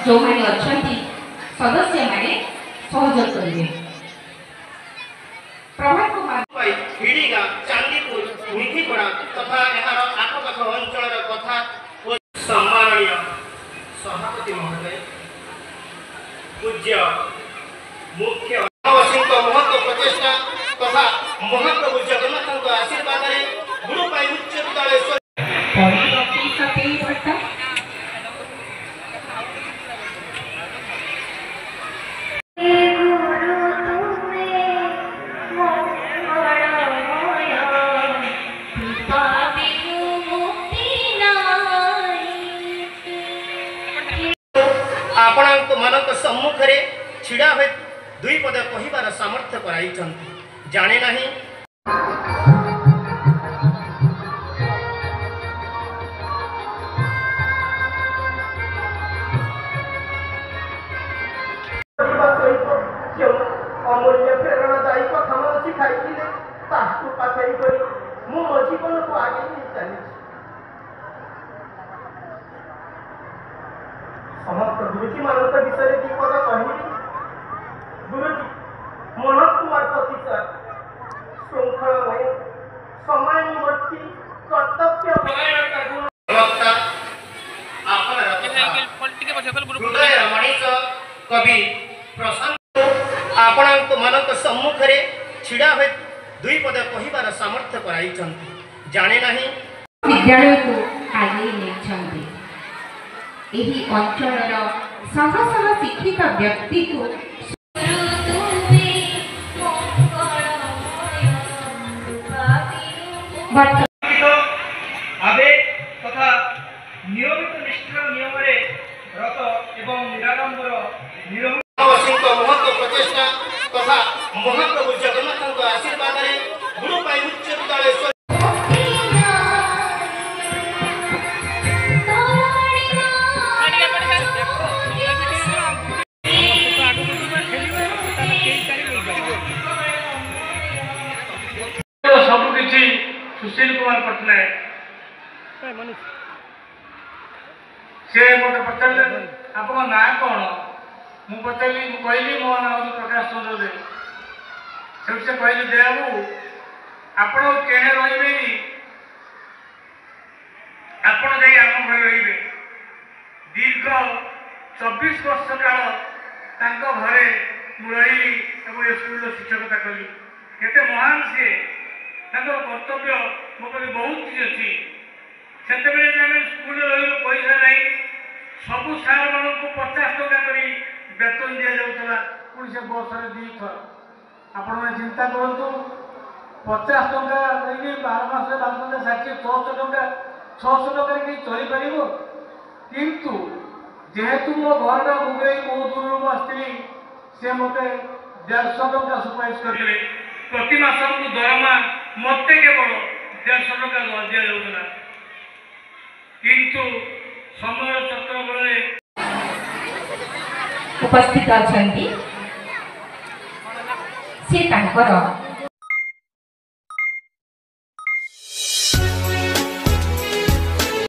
जो मैंने अच्छा सदस्य मैंने सहयोग करेंगे। प्रभात कुमार हिड़ीगा चांदीपुर मिठीपड़ा तथा यार आखपाख अंचल कथा सम्माननीय सभापति महोदय पूज्य मुख्य महत्व प्रचेषा तथा महाप्रभु जगन्नाथ आशीर्वाद गुरुपाई उच्च विद्यालय आपण सम्मुखें छिड़ा हुए दुई पद कहबार सामर्थ्य कराई जाने नहीं अमूल्य प्रेरणादायी कथा मन शिखाई पाथई कर मो जीवन को आगे नहीं चली समस्त गुरुजी मान विषय दीपद कहली गुरुजी मनोज कुमार पति सर श्रृंखलामय समयवर्ती कर्तव्य हृदय मनीष कवि प्रशांत आपण मान सम्मुखें छिड़ा हुए दुई पद कहबार सामर्थ्य कराई जाने नहीं विद्यालय को आगे नहीं यही अंचल शह शह शिक्षित व्यक्ति को आवेग तथा नियमित निष्ठा नियम रत एवं निराडंबर महत्व प्रचेषा तथा महाप्रभु जगन्नाथ आशीर्वाद गुरुपाई उच्च विद्यालय सबकि सुशील कुमार पट्टनायक से मत पचारे आप ना कौन मुझे पचारि कहली मो ना हूँ प्रकाश चंद्र दे से कहली देबू आपण केने रे आपण जा आम घर रे दीर्घ 24 वर्ष काल घरे रही स्कूल शिक्षकता कली केते महान सी कर्तव्य मो पाखे बहुत किसी अच्छी से स्कूल रही पैसा नहीं सबू सार मान को 50 टका कर वेतन दि जाऊला पुणी से बस दी थर आपण मैंने चिंता करूँ 50 टका 12 मास 60 600 टका 600 टका कहीं चलीपर किंतु जेहेतु मो घर मुगई बहुत दूर आसती से मत 150 टका सुपारिश करते प्रति मास दरमा मत केवल 150 टका दि जाऊला किंतु समय चक्र बल उपस्थित अच्छा से